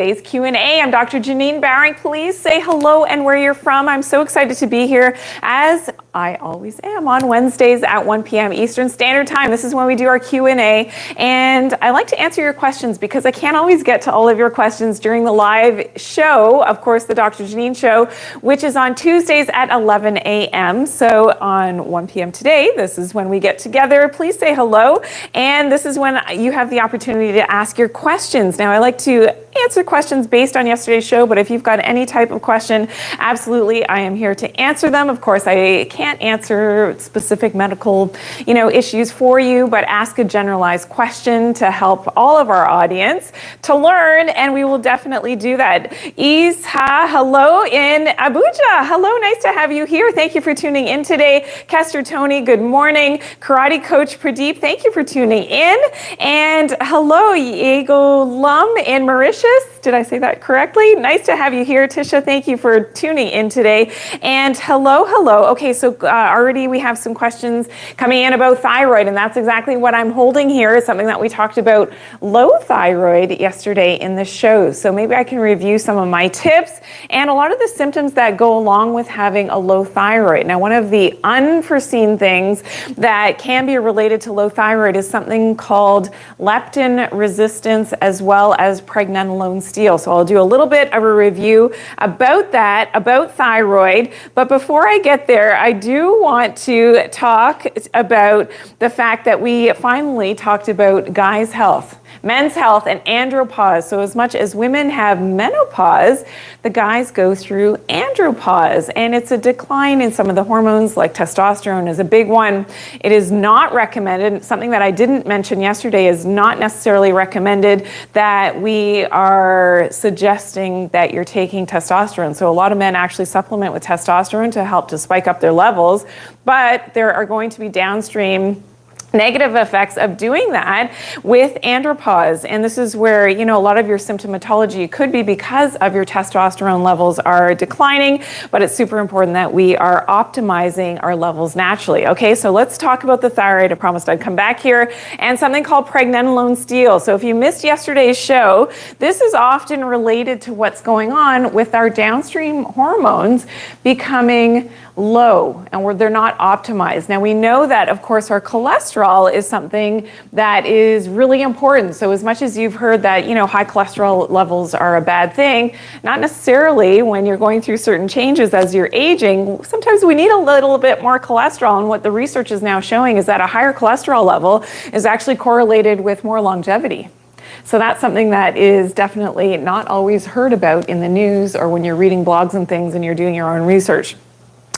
Today's Q&A. I'm Dr. Janine Bowring. Please say hello and where you're from. I'm so excited to be here, as I always am on Wednesdays at 1 p.m. Eastern Standard Time. This is when we do our Q&A, and I like to answer your questions because I can't always get to all of your questions during the live show, of course, the Doctor Janine Show, which is on Tuesdays at 11 a.m. So on 1 p.m. today, this is when we get together. Please say hello, and this is when you have the opportunity to ask your questions. Now, I like to answer questions based on yesterday's show, but if you've got any type of question, absolutely, I am here to answer them. Of course, I can't answer specific medical, issues for you, but ask a generalized question to help all of our audience to learn, and we will definitely do that. Isha, hello in Abuja. Hello, nice to have you here. Thank you for tuning in today. Kester Tony, good morning. Karate Coach Pradeep, thank you for tuning in. And hello, Diego Lum in Mauritius. Did I say that correctly? Nice to have you here. Tisha, thank you for tuning in today. And hello. Okay, so already we have some questions coming in about thyroid, and that's exactly what I'm holding here. Is something that we talked about, low thyroid, yesterday in the show. So maybe I can review some of my tips and a lot of the symptoms that go along with having a low thyroid. Now, one of the unforeseen things that can be related to low thyroid is something called leptin resistance, as well as pregnenolone steal. So I'll do a little bit of a review about that, about thyroid. But before I get there, I do want to talk about the fact that we finally talked about guys' health, men's health, and andropause. So as much as women have menopause, the guys go through andropause, and it's a decline in some of the hormones, like testosterone is a big one. It is not recommended. Something that I didn't mention yesterday is not necessarily recommended that we are suggesting that you're taking testosterone. So a lot of men actually supplement with testosterone to help to spike up their levels, but there are going to be downstream negative effects of doing that with andropause. And this is where, a lot of your symptomatology could be because of your testosterone levels are declining, but it's super important that we are optimizing our levels naturally. Okay, so let's talk about the thyroid. I promised I'd come back here, and something called pregnenolone steal. So if you missed yesterday's show, this is often related to what's going on with our downstream hormones becoming low, and they're not optimized. Now, we know that, of course, our cholesterol is something that is really important. So as much as you've heard that, high cholesterol levels are a bad thing, not necessarily when you're going through certain changes as you're aging. Sometimes we need a little bit more cholesterol, and what the research is now showing is that a higher cholesterol level is actually correlated with more longevity. So that's something that is definitely not always heard about in the news or when you're reading blogs and things and you're doing your own research.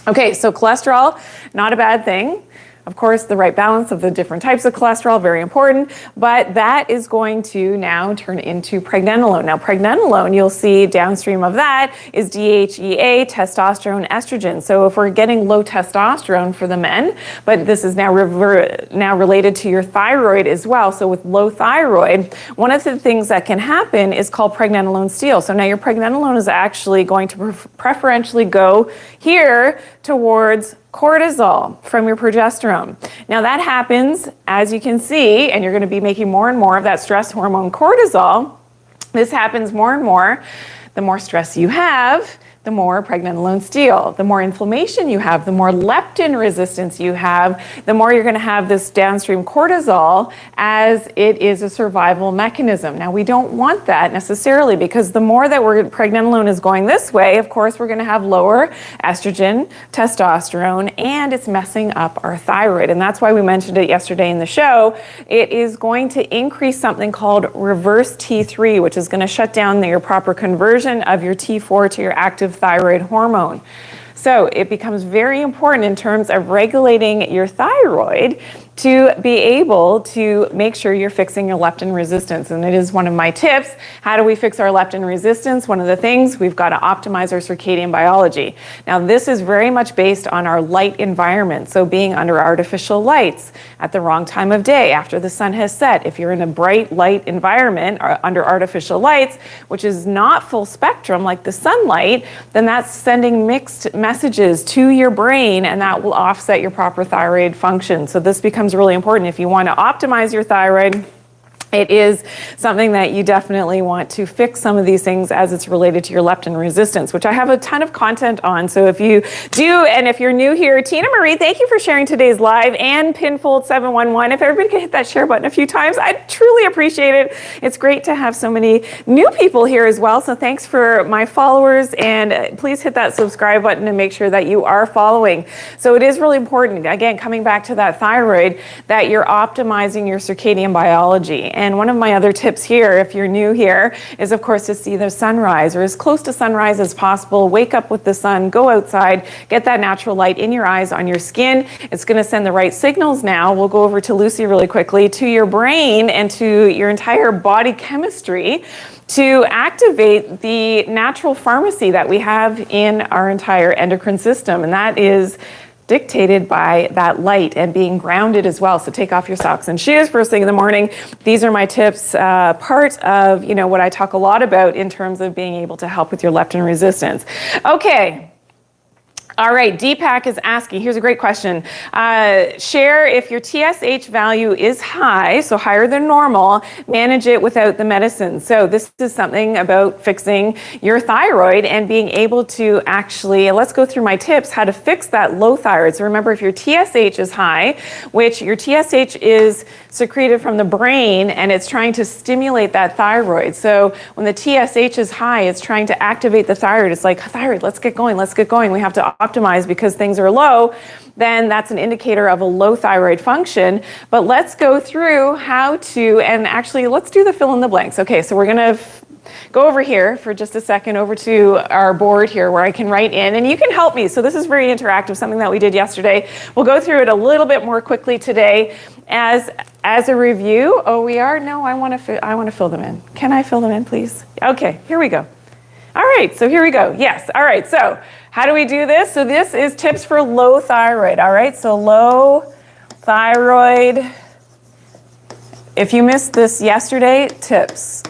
Okay, so cholesterol, not a bad thing. Of course, the right balance of the different types of cholesterol, very important, but that is going to now turn into pregnenolone. Now, pregnenolone, you'll see downstream of that is DHEA, testosterone, estrogen. So if we're getting low testosterone for the men, but this is now related to your thyroid as well. So with low thyroid, one of the things that can happen is called pregnenolone steal. So now your pregnenolone is actually going to preferentially go here towards cortisol from your progesterone. Now that happens, as you can see, and you're going to be making more and more of that stress hormone cortisol. This happens more and more. The more stress you have, the more pregnenolone steal. The more inflammation you have, the more leptin resistance you have, the more you're going to have this downstream cortisol, as it is a survival mechanism. Now, we don't want that necessarily, because the more that pregnenolone is going this way, of course, we're going to have lower estrogen, testosterone, and it's messing up our thyroid. And that's why we mentioned it yesterday in the show. It is going to increase something called reverse T3, which is going to shut down your proper conversion of your T4 to your active thyroid hormone. So it becomes very important in terms of regulating your thyroid to be able to make sure you're fixing your leptin resistance. And it is one of my tips. How do we fix our leptin resistance? One of the things, we've got to optimize our circadian biology. Now, this is very much based on our light environment. So being under artificial lights at the wrong time of day, after the sun has set. If you're in a bright light environment or under artificial lights, which is not full spectrum like the sunlight, then that's sending mixed messages to your brain, and that will offset your proper thyroid function. So this becomes really important. If you want to optimize your thyroid, it is something that you definitely want to fix some of these things as it's related to your leptin resistance, which I have a ton of content on. So if you do, and if you're new here, Tina Marie, thank you for sharing today's live, and Pinfold711. If everybody could hit that share button a few times, I truly appreciate it. It's great to have so many new people here as well. So thanks for my followers, and please hit that subscribe button and make sure that you are following. So it is really important, again, coming back to that thyroid, that you're optimizing your circadian biology. And one of my other tips here, if you're new here, is of course to see the sunrise, or as close to sunrise as possible. Wake up with the sun, go outside, get that natural light in your eyes, on your skin. It's going to send the right signals now. We'll go over to Lucy really quickly, to your brain and to your entire body chemistry, to activate the natural pharmacy that we have in our entire endocrine system. And that is dictated by that light and being grounded as well. So take off your socks and shoes first thing in the morning. These are my tips, part of what I talk a lot about in terms of being able to help with your leptin resistance. Okay. All right, Deepak is asking, here's a great question. Share if your TSH value is high, so higher than normal, manage it without the medicine. So this is something about fixing your thyroid and being able to actually, let's go through my tips, how to fix that low thyroid. So remember, if your TSH is high, which your TSH is secreted from the brain and it's trying to stimulate that thyroid. So when the TSH is high, it's trying to activate the thyroid. It's like, thyroid, let's get going, let's get going. We have to optimize because things are low. Then that's an indicator of a low thyroid function. But let's go through how to, and actually let's do the fill in the blanks. Okay, so we're gonna go over here for just a second, over to our board here where I can write in, and you can help me. So this is very interactive, something that we did yesterday. We'll go through it a little bit more quickly today as a review. Oh, we are? No, I want to fill them in. Can I fill them in, please? Okay, here we go. All right, so here we go. Yes, all right, so how do we do this? So this is tips for low thyroid, all right? So low thyroid. If you missed this yesterday, tips.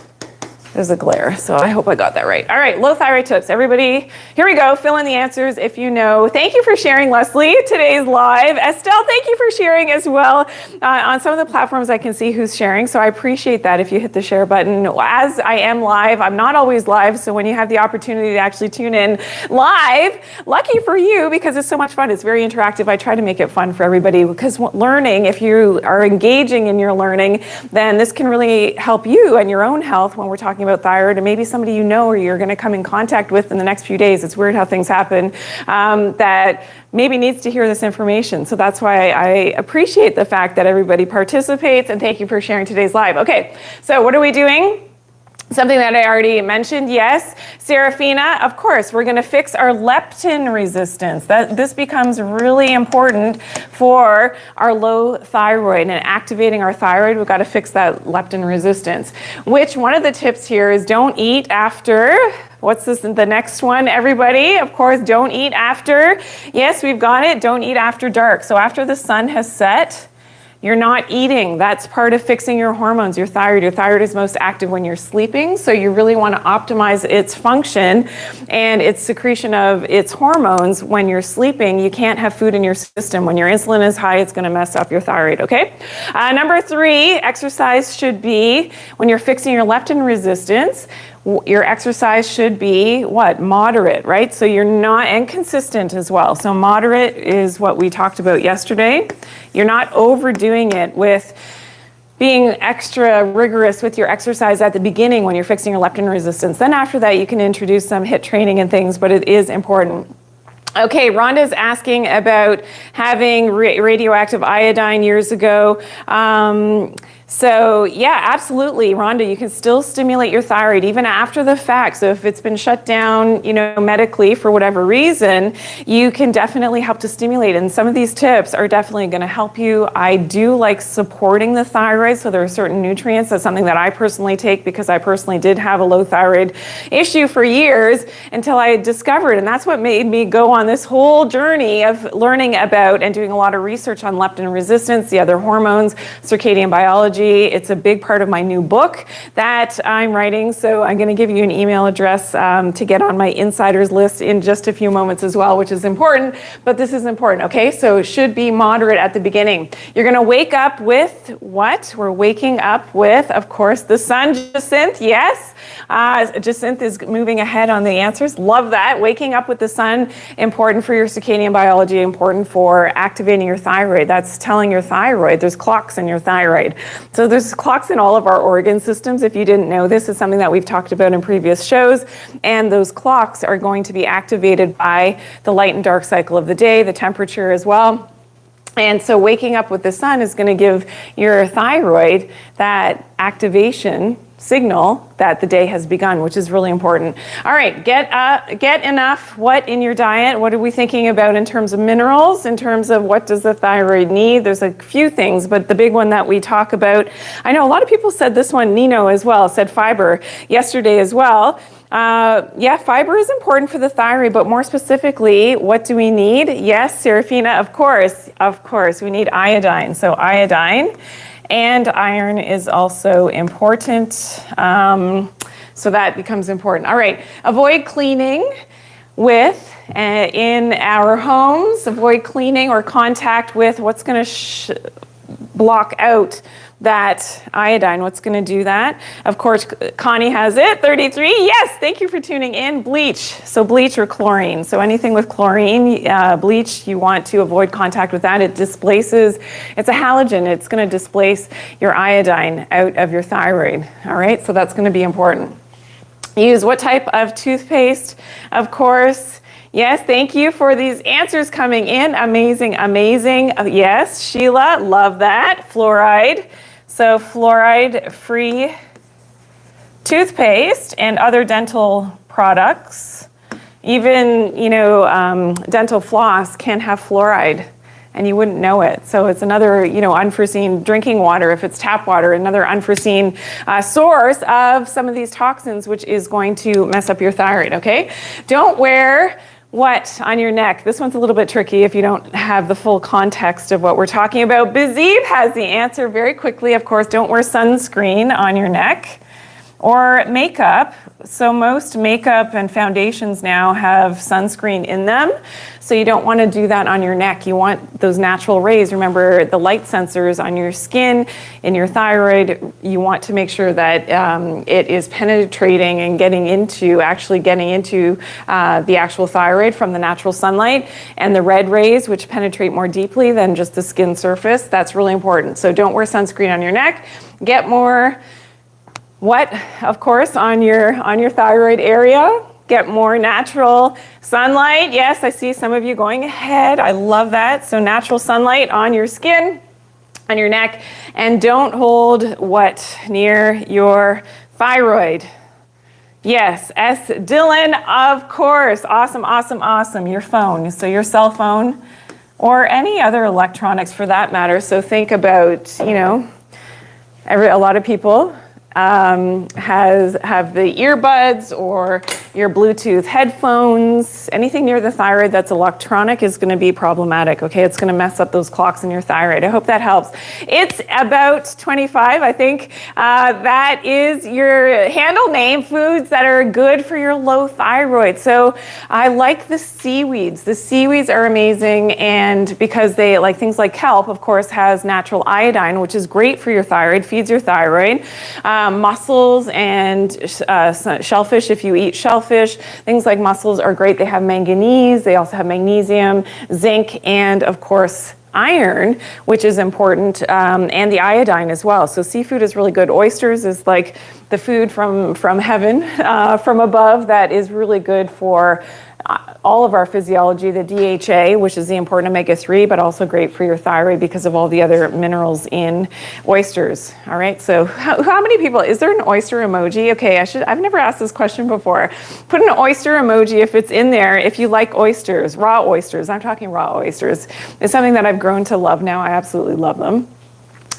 There's a glare, so I hope I got that right. All right, low thyroid tips. Everybody, here we go. Fill in the answers if you know. Thank you for sharing, Leslie, today's live. Estelle, thank you for sharing as well. On some of the platforms, I can see who's sharing, so I appreciate that if you hit the share button. As I am live, I'm not always live, so when you have the opportunity to actually tune in live, lucky for you, because it's so much fun. It's very interactive. I try to make it fun for everybody, because learning, if you are engaging in your learning, then this can really help you and your own health when we're talking about thyroid, and maybe somebody you know or you're going to come in contact with in the next few days. It's weird how things happen, that maybe needs to hear this information. So that's why I appreciate the fact that everybody participates, and thank you for sharing today's live. Okay, so what are we doing? Something that I already mentioned, yes. Serafina, of course, we're going to fix our leptin resistance. This becomes really important for our low thyroid, and activating our thyroid, we've got to fix that leptin resistance. Which one of the tips here is don't eat after, what's this, the next one, everybody? Of course, don't eat after, yes, we've got it, don't eat after dark. So after the sun has set, you're not eating. That's part of fixing your hormones, your thyroid. Your thyroid is most active when you're sleeping, so you really want to optimize its function and its secretion of its hormones when you're sleeping. You can't have food in your system. When your insulin is high, it's going to mess up your thyroid, okay? Number 3, exercise should be, when you're fixing your leptin resistance, your exercise should be what? Moderate, right? So you're not, and consistent as well. So moderate is what we talked about yesterday. You're not overdoing it with being extra rigorous with your exercise at the beginning when you're fixing your leptin resistance. Then after that, you can introduce some HIIT training and things, but it is important. Okay, Rhonda's asking about having radioactive iodine years ago. So yeah, absolutely, Rhonda, you can still stimulate your thyroid even after the fact. So if it's been shut down, medically for whatever reason, you can definitely help to stimulate. And some of these tips are definitely going to help you. I do like supporting the thyroid. So there are certain nutrients. That's something that I personally take, because I personally did have a low thyroid issue for years until I discovered. And that's what made me go on this whole journey of learning about and doing a lot of research on leptin resistance, the other hormones, circadian biology, biology. It's a big part of my new book that I'm writing. So I'm going to give you an email address to get on my insiders list in just a few moments as well, which is important. But this is important, okay? So it should be moderate at the beginning. You're going to wake up with what? We're waking up with, of course, the sun. Jacinth, yes. Jacinth is moving ahead on the answers. Love that. Waking up with the sun, important for your circadian biology, important for activating your thyroid. That's telling your thyroid. There's clocks in your thyroid. So there's clocks in all of our organ systems. If you didn't know this, it's something that we've talked about in previous shows. And those clocks are going to be activated by the light and dark cycle of the day, the temperature as well. And so waking up with the sun is going to give your thyroid that activation signal that the day has begun, which is really important. All right, get enough. What in your diet? What are we thinking about in terms of minerals, in terms of what does the thyroid need? There's a few things, but the big one that we talk about, I know a lot of people said this one, Nino as well, said fiber yesterday as well. Yeah, fiber is important for the thyroid, but more specifically, what do we need? Yes, Serafina, of course, we need iodine. So iodine and iron is also important. So that becomes important. All right, avoid cleaning with, in our homes, avoid cleaning or contact with what's going to block out that iodine. What's going to do that? Of course, Connie has it, 33. Yes, thank you for tuning in. Bleach. So bleach or chlorine. So anything with chlorine, bleach, you want to avoid contact with that. It displaces, it's a halogen. It's going to displace your iodine out of your thyroid. All right, so that's going to be important. Use what type of toothpaste? Of course. Yes, thank you for these answers coming in. Amazing, amazing. Yes, Sheila, love that. Fluoride. So fluoride-free toothpaste and other dental products. Even, dental floss can have fluoride and you wouldn't know it. So it's another, unforeseen drinking water, if it's tap water, another unforeseen source of some of these toxins, which is going to mess up your thyroid, okay? Don't wear what on your neck? This one's a little bit tricky if you don't have the full context of what we're talking about. Bazib has the answer very quickly. Of course, don't wear sunscreen on your neck or makeup. So most makeup and foundations now have sunscreen in them. So you don't want to do that on your neck. You want those natural rays. Remember the light sensors on your skin, in your thyroid. You want to make sure that it is penetrating and getting into the actual thyroid from the natural sunlight. And the red rays, which penetrate more deeply than just the skin surface, that's really important. So don't wear sunscreen on your neck. Get more of course, on your thyroid area. Get more natural sunlight. Yes, I see some of you going ahead. I love that. So natural sunlight on your skin, on your neck, and don't hold what near your thyroid. Yes, S. Dylan, of course. Awesome, awesome, awesome. Your phone, so your cell phone or any other electronics for that matter. So think about, a lot of people have the earbuds or your Bluetooth headphones. Anything near the thyroid that's electronic is going to be problematic, okay? It's going to mess up those clocks in your thyroid. I hope that helps. It's about 25, I think. That is your handle name, foods that are good for your low thyroid. So I like the seaweeds. The seaweeds are amazing, and because they, like things like kelp, of course, has natural iodine, which is great for your thyroid, feeds your thyroid. Mussels and shellfish, if you eat shellfish, things like mussels are great. They have manganese, they also have magnesium, zinc, and of course iron, which is important, and the iodine as well. So seafood is really good. Oysters is like the food from heaven, from above, that is really good for all of our physiology, the DHA, which is the important omega-3, but also great for your thyroid because of all the other minerals in oysters. All right, so how many people, is there an oyster emoji? Okay, I've never asked this question before. Put an oyster emoji if it's in there, if you like oysters, raw oysters. I'm talking raw oysters. It's something that I've grown to love now. I absolutely love them.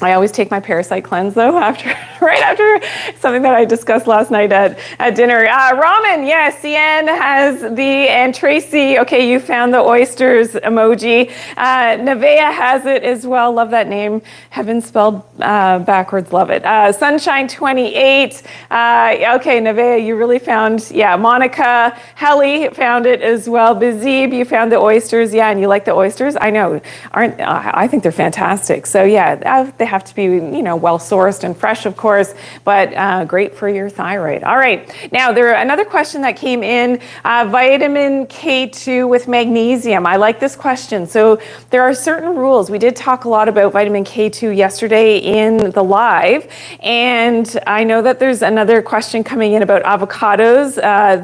I always take my parasite cleanse though right after something that I discussed last night at dinner. Ramen, yes, Cian has and Tracy, okay, you found the oysters emoji. Nevea has it as well, love that name. Heaven spelled backwards, love it. Sunshine 28, okay, Nevea, you really found, yeah, Monica, Helly found it as well. Bizib, you found the oysters, yeah, and you like the oysters? I know, I think they're fantastic. So yeah, they have to be, well sourced and fresh, of course, but great for your thyroid. All right. Now, another question that came in, vitamin K2 with magnesium. I like this question. So there are certain rules. We did talk a lot about vitamin K2 yesterday in the live, and I know that there's another question coming in about avocados.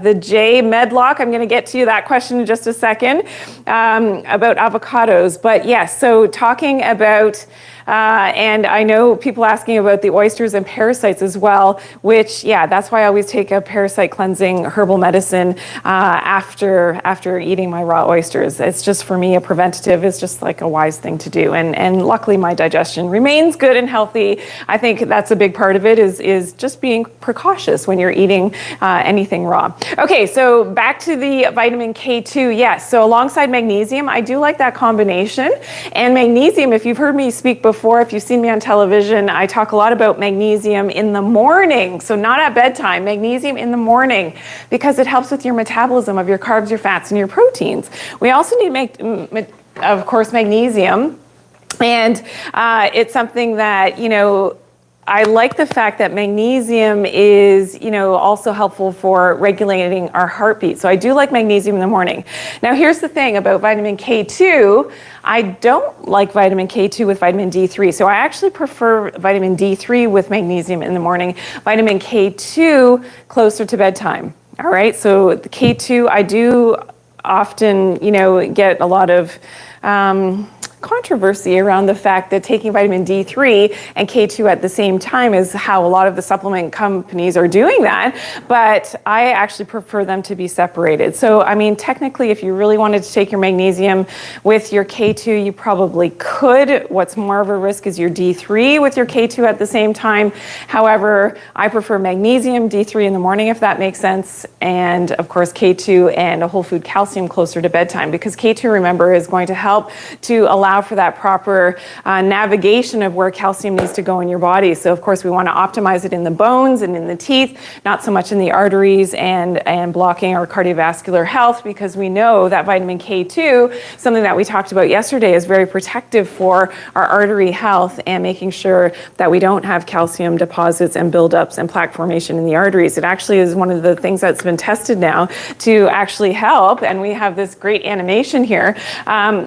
The J Medlock, I'm going to get to that question in just a second about avocados. But yes, so talking about and I know people asking about the oysters and parasites as well, which, yeah, that's why I always take a parasite cleansing herbal medicine after eating my raw oysters. It's just, for me, a preventative. It's just like a wise thing to do. And luckily, my digestion remains good and healthy. I think that's a big part of it, is just being precautious when you're eating anything raw. Okay, so back to the vitamin K2. Yes, so alongside magnesium, I do like that combination. And magnesium, if you've heard me speak before, if you've seen me on television, I talk a lot about magnesium in the morning. So not at bedtime, magnesium in the morning, because it helps with your metabolism of your carbs, your fats, and your proteins. We also need, of course, magnesium. And it's something that, I like the fact that magnesium is, also helpful for regulating our heartbeat. So I do like magnesium in the morning. Now, here's the thing about vitamin K2. I don't like vitamin K2 with vitamin D3. So I actually prefer vitamin D3 with magnesium in the morning, vitamin K2 closer to bedtime. All right. So the K2, I do often, get a lot of controversy around the fact that taking vitamin D3 and K2 at the same time is how a lot of the supplement companies are doing that, but I actually prefer them to be separated. So, I mean, technically, if you really wanted to take your magnesium with your K2, you probably could. What's more of a risk is your D3 with your K2 at the same time. However, I prefer magnesium, D3 in the morning, if that makes sense, and of course K2 and a whole food calcium closer to bedtime, because K2, remember, is going to help to allow for that proper navigation of where calcium needs to go in your body. So of course we want to optimize it in the bones and in the teeth, not so much in the arteries and blocking our cardiovascular health, because we know that vitamin K2, something that we talked about yesterday, is very protective for our artery health and making sure that we don't have calcium deposits and buildups and plaque formation in the arteries. It actually is one of the things that's been tested now to actually help, and we have this great animation here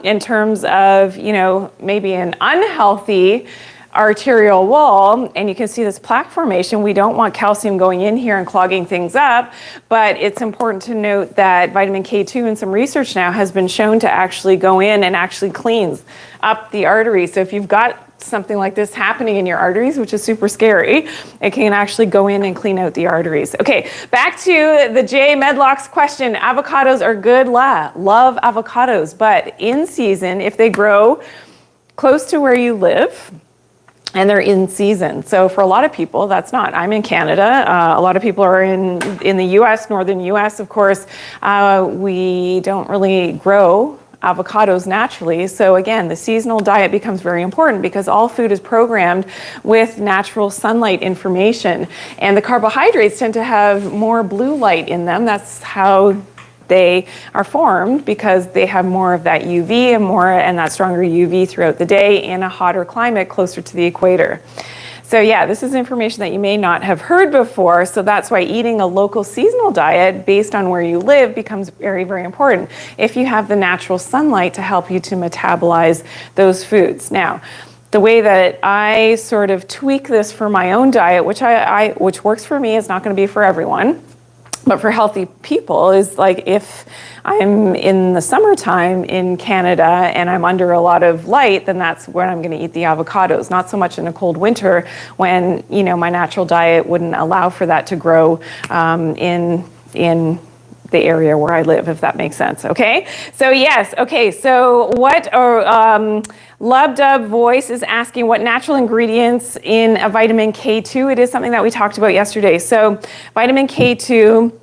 in terms of maybe an unhealthy arterial wall, and you can see this plaque formation. We don't want calcium going in here and clogging things up, but it's important to note that vitamin K2 in some research now has been shown to actually go in and actually cleans up the arteries. So if you've got something like this happening in your arteries, which is super scary, it can actually go in and clean out the arteries. Okay, back to the J Medlock's question. Avocados are good, love avocados, but in season, if they grow close to where you live, and they're in season. So for a lot of people, that's not. I'm in Canada. A lot of people are in the US, northern US, of course. We don't really grow avocados naturally. So again, the seasonal diet becomes very important, because all food is programmed with natural sunlight information. And the carbohydrates tend to have more blue light in them. That's how they are formed, because they have more of that UV and that stronger UV throughout the day in a hotter climate closer to the equator. So yeah, this is information that you may not have heard before. So that's why eating a local seasonal diet based on where you live becomes very, very important, if you have the natural sunlight to help you to metabolize those foods. Now, the way that I sort of tweak this for my own diet, which works for me, is not going to be for everyone. But for healthy people, is like, if I'm in the summertime in Canada and I'm under a lot of light, then that's when I'm going to eat the avocados. Not so much in a cold winter when, my natural diet wouldn't allow for that to grow in the area where I live, if that makes sense. Okay. So yes. Okay. So what are, Love Dub Voice is asking what natural ingredients in a vitamin K2. It is something that we talked about yesterday. So vitamin K2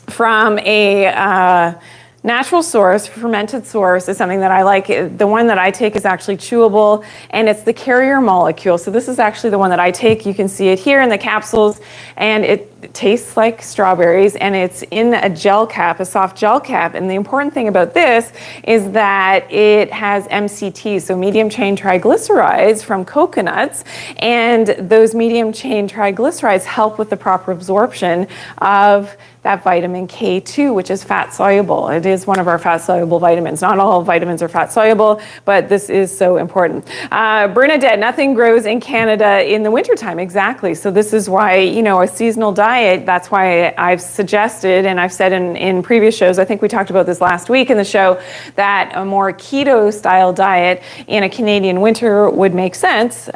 from a natural source, fermented source, is something that I like. The one that I take is actually chewable, and it's the carrier molecule. So this is actually the one that I take. You can see it here in the capsules, and it tastes like strawberries, and it's in a gel cap, a soft gel cap. And the important thing about this is that it has MCT, so medium chain triglycerides from coconuts, and those medium chain triglycerides help with the proper absorption of that vitamin K2, which is fat soluble. It is one of our fat soluble vitamins. Not all vitamins are fat soluble, but this is so important. Bernadette, nothing grows in Canada in the wintertime. Exactly. So this is why, a seasonal diet, that's why I've suggested, and I've said in previous shows, I think we talked about this last week in the show, that a more keto style diet in a Canadian winter would make sense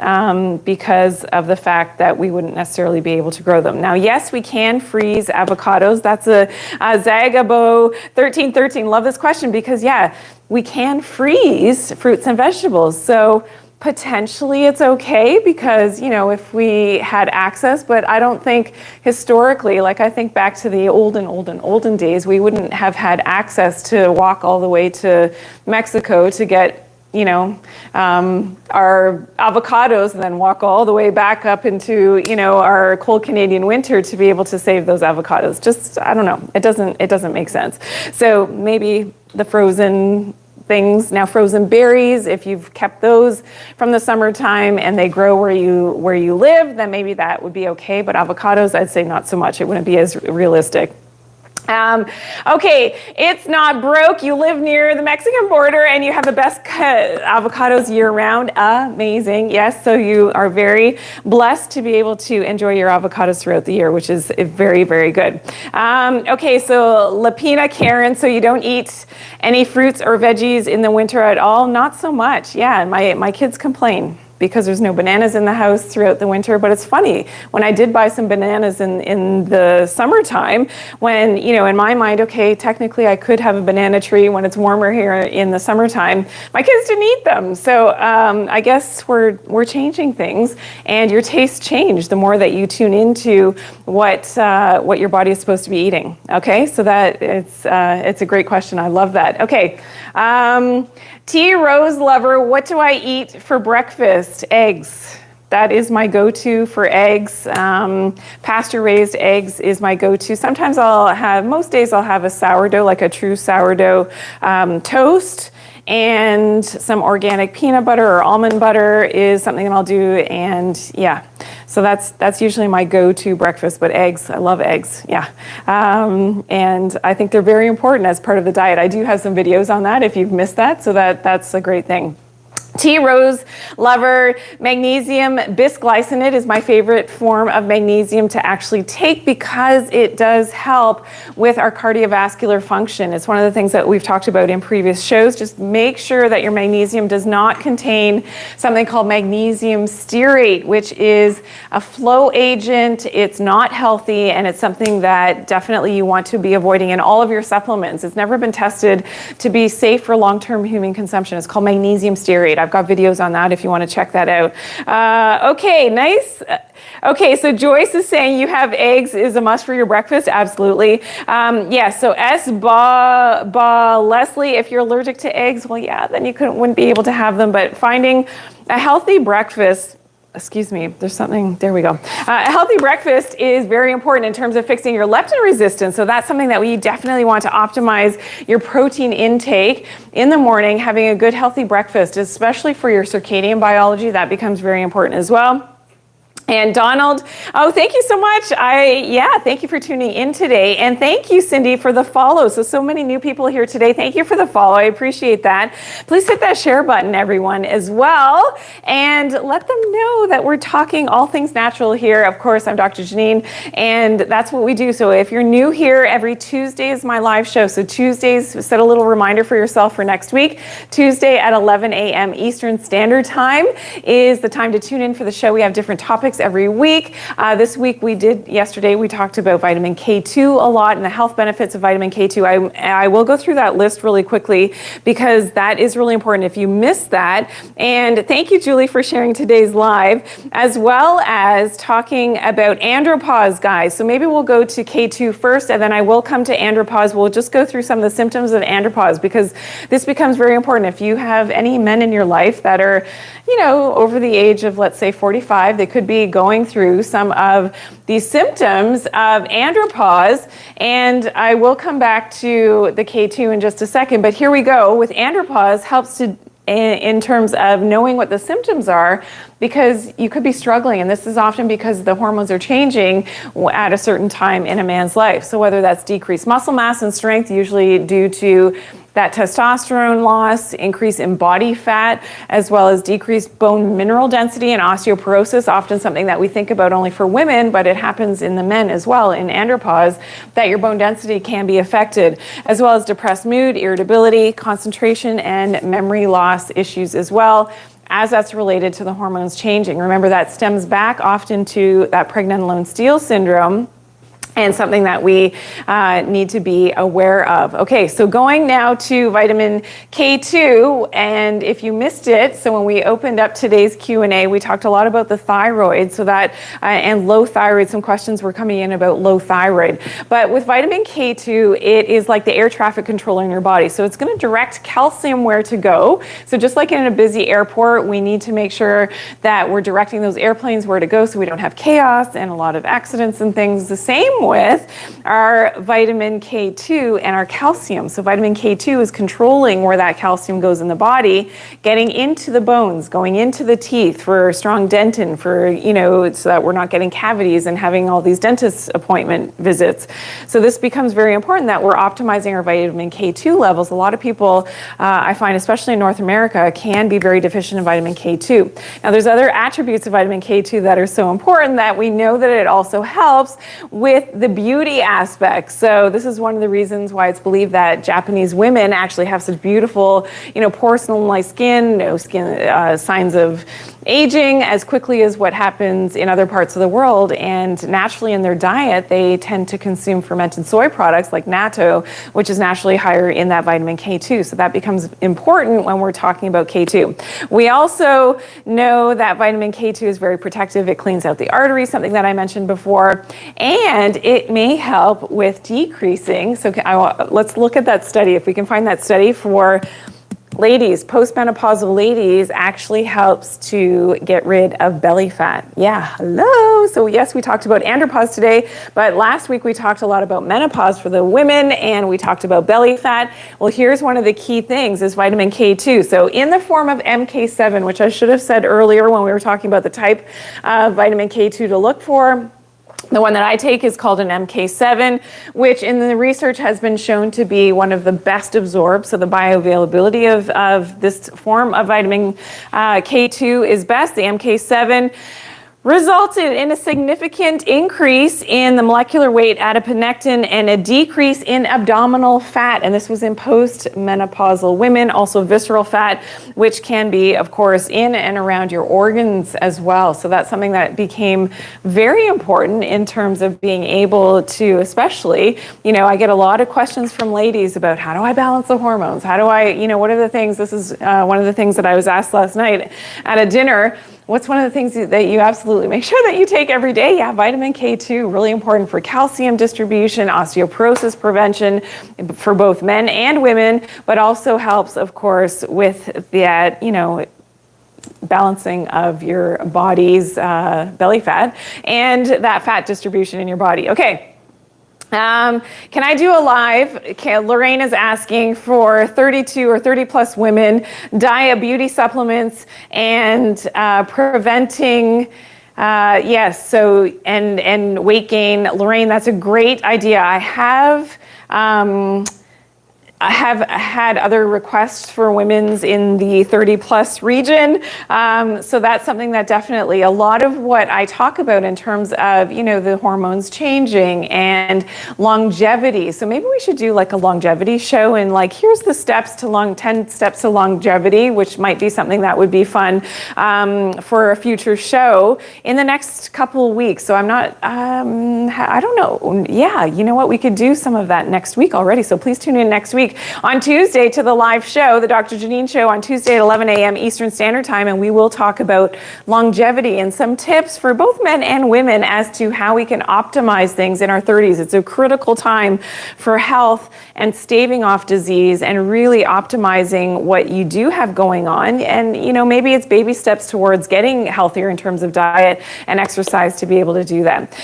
because of the fact that we wouldn't necessarily be able to grow them. Now, yes, we can freeze avocados. That's a Zagabo 1313. Love this question because, we can freeze fruits and vegetables. So potentially it's okay because, if we had access, but I don't think historically, like I think back to the olden days, we wouldn't have had access to walk all the way to Mexico to get our avocados and then walk all the way back up into, our cold Canadian winter to be able to save those avocados. Just, I don't know. It doesn't make sense. So maybe the frozen things, now frozen berries, if you've kept those from the summertime and they grow where you live, then maybe that would be okay. But avocados, I'd say not so much. It wouldn't be as realistic. Okay, it's not broke. You live near the Mexican border and you have the best avocados year round. Amazing. Yes, so you are very blessed to be able to enjoy your avocados throughout the year, which is very, very good. Okay, so Lapina Karen, so you don't eat any fruits or veggies in the winter at all? Not so much. Yeah, my kids complain because there's no bananas in the house throughout the winter. But it's funny, when I did buy some bananas in the summertime, when, in my mind, okay, technically I could have a banana tree when it's warmer here in the summertime, my kids didn't eat them. So I guess we're changing things, and your tastes change the more that you tune into what your body is supposed to be eating. Okay, so that it's a great question. I love that. Okay. T. Rose Lover, what do I eat for breakfast? Eggs. That is my go-to for eggs. Pasture-raised eggs is my go-to. Sometimes most days I'll have a sourdough, like a true sourdough toast, and some organic peanut butter or almond butter is something that I'll do, and so that's usually my go-to breakfast. But eggs, I love eggs, and I think they're very important as part of the diet. I do have some videos on that if you've missed that, so that's a great thing. T. Rose Lover, magnesium bisglycinate is my favorite form of magnesium to actually take because it does help with our cardiovascular function. It's one of the things that we've talked about in previous shows. Just make sure that your magnesium does not contain something called magnesium stearate, which is a flow agent. It's not healthy, and it's something that definitely you want to be avoiding in all of your supplements. It's never been tested to be safe for long-term human consumption. It's called magnesium stearate. I've got videos on that if you want to check that out. Okay, nice. Okay, so Joyce is saying you have eggs is a must for your breakfast. Absolutely. So Leslie, if you're allergic to eggs, well, then you wouldn't be able to have them. But finding a healthy breakfast, there we go. A healthy breakfast is very important in terms of fixing your leptin resistance. So that's something that we definitely want to optimize your protein intake in the morning. Having a good healthy breakfast, especially for your circadian biology, that becomes very important as well. And Donald, thank you so much. Thank you for tuning in today. And thank you, Cindy, for the follow. So many new people here today. Thank you for the follow. I appreciate that. Please hit that share button, everyone, as well. And let them know that we're talking all things natural here. Of course, I'm Dr. Janine, and that's what we do. So if you're new here, every Tuesday is my live show. So Tuesdays, set a little reminder for yourself for next week. Tuesday at 11 a.m. Eastern Standard Time is the time to tune in for the show. We have different topics topics every week. Yesterday we talked about vitamin K2 a lot and the health benefits of vitamin K2. I will go through that list really quickly because that is really important if you missed that. And thank you, Julie, for sharing today's live, as well as talking about Andropause, guys. So maybe we'll go to K2 first, and then I will come to Andropause. We'll just go through some of the symptoms of Andropause because this becomes very important. If you have any men in your life that are, over the age of, let's say, 45, they could be going through some of these symptoms of Andropause. And I will come back to the K2 in just a second. But here we go. With Andropause, helps to in terms of knowing what the symptoms are, because you could be struggling, and this is often because the hormones are changing at a certain time in a man's life. So whether that's decreased muscle mass and strength, usually due to that testosterone loss, increase in body fat, as well as decreased bone mineral density and osteoporosis, often something that we think about only for women, but it happens in the men as well in andropause, that your bone density can be affected, as well as depressed mood, irritability, concentration, and memory loss issues as well, as that's related to the hormones changing. Remember, that stems back often to that Pregnenolone steal syndrome, and something that we need to be aware of. Okay, so going now to vitamin K2, and if you missed it, so when we opened up today's Q&A, we talked a lot about the thyroid, so that, and low thyroid, some questions were coming in about low thyroid. But with vitamin K2, it is like the air traffic controller in your body. So it's gonna direct calcium where to go. So just like in a busy airport, we need to make sure that we're directing those airplanes where to go so we don't have chaos and a lot of accidents and things. The same with our vitamin K2 and our calcium. So vitamin K2 is controlling where that calcium goes in the body, getting into the bones, going into the teeth for strong dentin, for, so that we're not getting cavities and having all these dentist appointment visits. So this becomes very important that we're optimizing our vitamin K2 levels. A lot of people, I find, especially in North America, can be very deficient in vitamin K2. Now there's other attributes of vitamin K2 that are so important that we know that it also helps with the beauty aspect. So this is one of the reasons why it's believed that Japanese women actually have such beautiful, porcelain-like skin, no skin signs of aging as quickly as what happens in other parts of the world. And naturally in their diet, they tend to consume fermented soy products like natto, which is naturally higher in that vitamin K2. So that becomes important when we're talking about K2. We also know that vitamin K2 is very protective. It cleans out the arteries, something that I mentioned before, and it may help with decreasing. So let's look at that study. If we can find that study for ladies, postmenopausal ladies, actually helps to get rid of belly fat. Yeah, hello. So yes, we talked about andropause today, but last week we talked a lot about menopause for the women, and we talked about belly fat. Well, here's one of the key things is vitamin K2. So in the form of MK7, which I should have said earlier when we were talking about the type of vitamin K2 to look for, the one that I take is called an MK7, which in the research has been shown to be one of the best absorbed. So the bioavailability of this form of vitamin K2 is best. The MK7 resulted in a significant increase in the molecular weight adiponectin and a decrease in abdominal fat. And this was in postmenopausal women, also visceral fat, which can be, of course, in and around your organs as well. So that's something that became very important in terms of being able to, especially, I get a lot of questions from ladies about how do I balance the hormones? How do I, what are the things? This is one of the things that I was asked last night at a dinner. What's one of the things that you absolutely make sure that you take every day? Yeah, vitamin K2, really important for calcium distribution, osteoporosis prevention for both men and women, but also helps, of course, with that, balancing of your body's belly fat and that fat distribution in your body. Okay. Can I do a live? Okay, Lorraine is asking for 32 or 30 plus women, diet, beauty supplements, and preventing, yes, so, and weight gain. Lorraine, that's a great idea. I have, I have had other requests for women's in the 30 plus region. So that's something that definitely a lot of what I talk about in terms of, the hormones changing and longevity. So maybe we should do like a longevity show and like, here's the steps to 10 steps to longevity, which might be something that would be fun for a future show in the next couple of weeks. So I'm not, I don't know. Yeah, you know what? We could do some of that next week already. So please tune in next week on Tuesday to the live show, the Doctor Janine Show on Tuesday at 11 a.m. Eastern Standard Time, and we will talk about longevity and some tips for both men and women as to how we can optimize things in our 30s. It's a critical time for health and staving off disease and really optimizing what you do have going on. And, maybe it's baby steps towards getting healthier in terms of diet and exercise to be able to do that.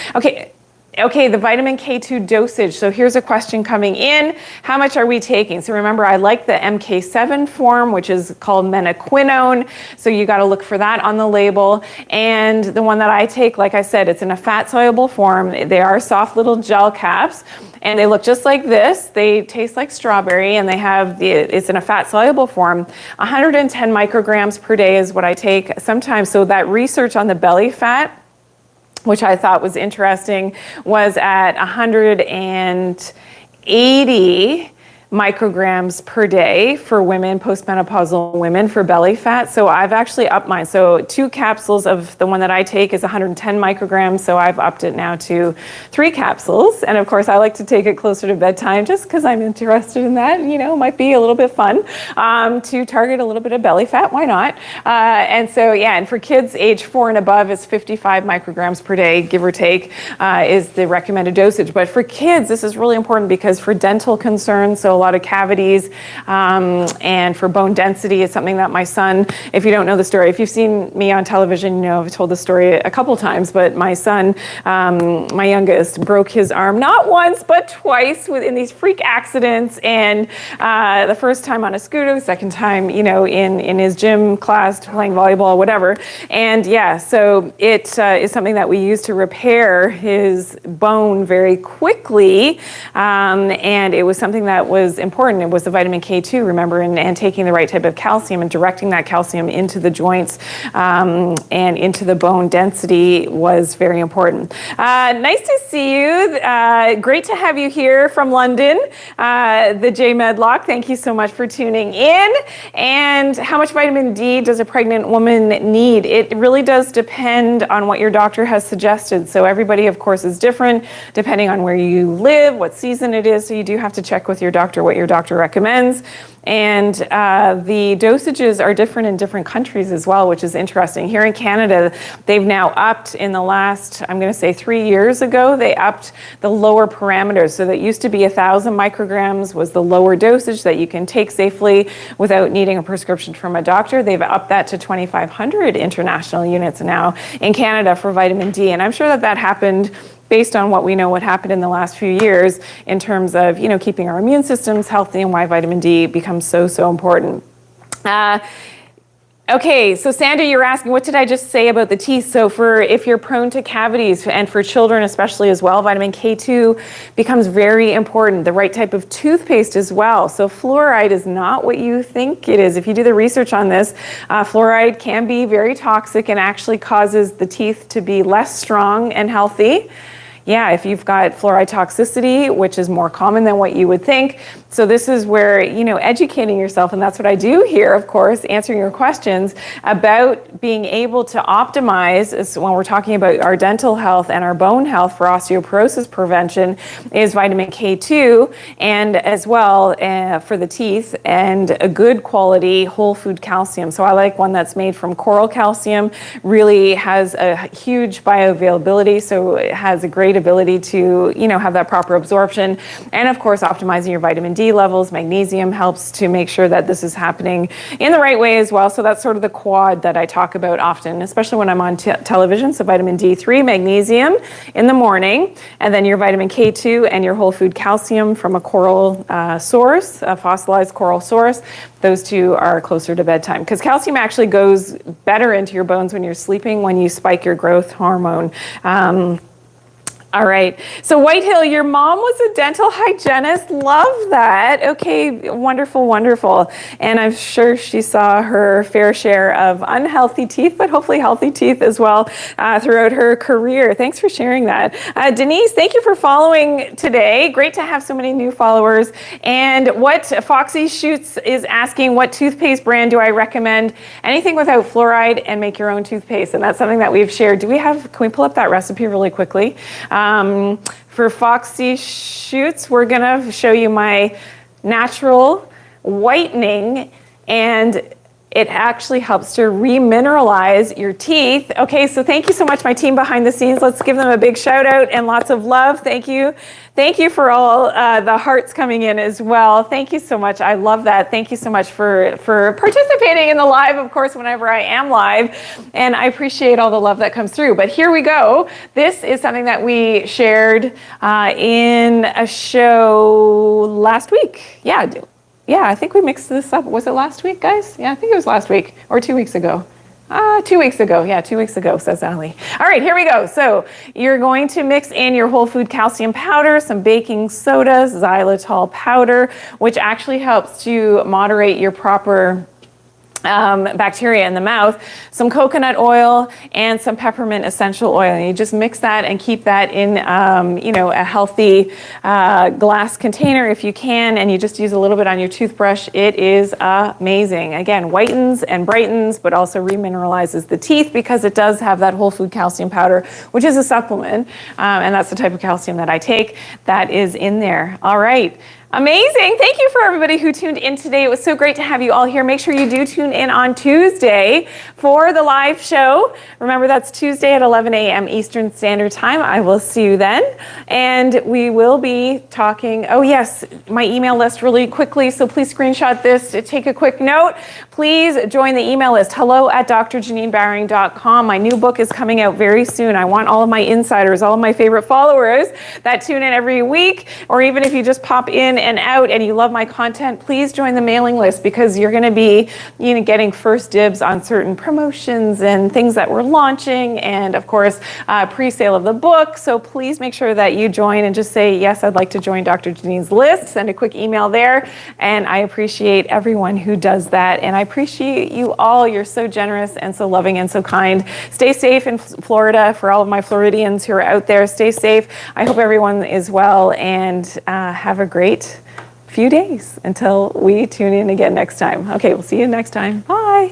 Okay, the vitamin K2 dosage. So here's a question coming in. How much are we taking? So remember, I like the MK7 form, which is called Microneedling. So you got to look for that on the label. And the one that I take, like I said, it's in a fat-soluble form. They are soft little gel caps, and they look just like this. They taste like strawberry, and it's in a fat-soluble form. 110 micrograms per day is what I take sometimes. So that research on the belly fat, which I thought was interesting, was at 180 micrograms per day for women, postmenopausal women, for belly fat. So I've actually upped mine. So 2 capsules of the one that I take is 110 micrograms. So I've upped it now to 3 capsules. And of course, I like to take it closer to bedtime just because I'm interested in that. Might be a little bit fun to target a little bit of belly fat. Why not? And for kids age 4 and above, it's 55 micrograms per day, give or take, is the recommended dosage. But for kids, this is really important because for dental concerns, so a lot of cavities, and for bone density is something that my son, if you don't know the story, if you've seen me on television, I've told the story a couple times, but my son, my youngest, broke his arm not once, but twice in these freak accidents. And the first time on a scooter, the second time, in his gym class playing volleyball, whatever. And so it is something that we use to repair his bone very quickly. And it was something that was important. It was the vitamin K2, remember, and taking the right type of calcium and directing that calcium into the joints and into the bone density was very important. Nice to see you. Great to have you here from London, the J Medlock. Thank you so much for tuning in. And how much vitamin D does a pregnant woman need? It really does depend on what your doctor has suggested. So everybody, of course, is different depending on where you live, what season it is. So you do have to check with your doctor what your doctor recommends. And the dosages are different in different countries as well, which is interesting. Here in Canada, they've now upped in the last, I'm going to say 3 years ago, they upped the lower parameters. So that used to be 1,000 micrograms was the lower dosage that you can take safely without needing a prescription from a doctor. They've upped that to 2,500 international units now in Canada for vitamin D. And I'm sure that happened based on what we know what happened in the last few years in terms of, keeping our immune systems healthy and why vitamin D becomes so important. Okay, so Sandra, you're asking, what did I just say about the teeth? So if you're prone to cavities, and for children especially as well, vitamin K2 becomes very important. The right type of toothpaste as well. So fluoride is not what you think it is. If you do the research on this, fluoride can be very toxic and actually causes the teeth to be less strong and healthy. Yeah, if you've got fluoride toxicity, which is more common than what you would think. So this is where, educating yourself, and that's what I do here, of course, answering your questions about being able to optimize, when we're talking about our dental health and our bone health for osteoporosis prevention, is vitamin K2, and as well for the teeth, and a good quality whole food calcium. So I like one that's made from coral calcium, really has a huge bioavailability, so it has a great ability to, have that proper absorption. And of course, optimizing your vitamin D levels. Magnesium helps to make sure that this is happening in the right way as well. So that's sort of the quad that I talk about often, especially when I'm on television. So vitamin D3, magnesium in the morning, and then your vitamin K2 and your whole food calcium from a coral source, a fossilized coral source. Those two are closer to bedtime because calcium actually goes better into your bones when you're sleeping, when you spike your growth hormone. All right. So Whitehill, your mom was a dental hygienist. Love that. Okay, wonderful, wonderful. And I'm sure she saw her fair share of unhealthy teeth, but hopefully healthy teeth as well throughout her career. Thanks for sharing that. Denise, thank you for following today. Great to have so many new followers. And what Foxy Shoots is asking, what toothpaste brand do I recommend? Anything without fluoride and make your own toothpaste. And that's something that we've shared. Can we pull up that recipe really quickly? For Foxy Shoots, we're gonna show you my natural whitening, and it actually helps to remineralize your teeth. Okay, so thank you so much, my team behind the scenes. Let's give them a big shout out and lots of love. Thank you. Thank you for all the hearts coming in as well. Thank you so much. I love that. Thank you so much for participating in the live, of course, whenever I am live. And I appreciate all the love that comes through. But here we go. This is something that we shared in a show last week. Yeah, I think we mixed this up. Was it last week, guys? Yeah, I think it was last week or 2 weeks ago. 2 weeks ago. Yeah, 2 weeks ago, says Ali. All right, here we go. So you're going to mix in your whole food calcium powder, some baking soda, xylitol powder, which actually helps to moderate your proper bacteria in the mouth, some coconut oil, and some peppermint essential oil. And you just mix that and keep that in, a healthy glass container if you can, and you just use a little bit on your toothbrush. It is amazing. Again, whitens and brightens, but also remineralizes the teeth because it does have that whole food calcium powder, which is a supplement, and that's the type of calcium that I take that is in there. All right. Amazing. Thank you for everybody who tuned in today. It was so great to have you all here. Make sure you do tune in on Tuesday for the live show. Remember, that's Tuesday at 11 a.m. Eastern Standard Time. I will see you then. And we will be talking, oh yes, my email list really quickly. So please screenshot this to take a quick note. Please join the email list. hello@drjaninebowring.com. My new book is coming out very soon. I want all of my insiders, all of my favorite followers that tune in every week, or even if you just pop in and out and you love my content, please join the mailing list because you're going to be getting first dibs on certain promotions and things that we're launching, and of course pre-sale of the book. So please make sure that you join and just say, yes, I'd like to join Dr. Janine's list. Send a quick email there, and I appreciate everyone who does that, and I appreciate you all. You're so generous and so loving and so kind. Stay safe in Florida. For all of my Floridians who are out there, stay safe. I hope everyone is well, and have a great few days until we tune in again next time. Okay, we'll see you next time. Bye.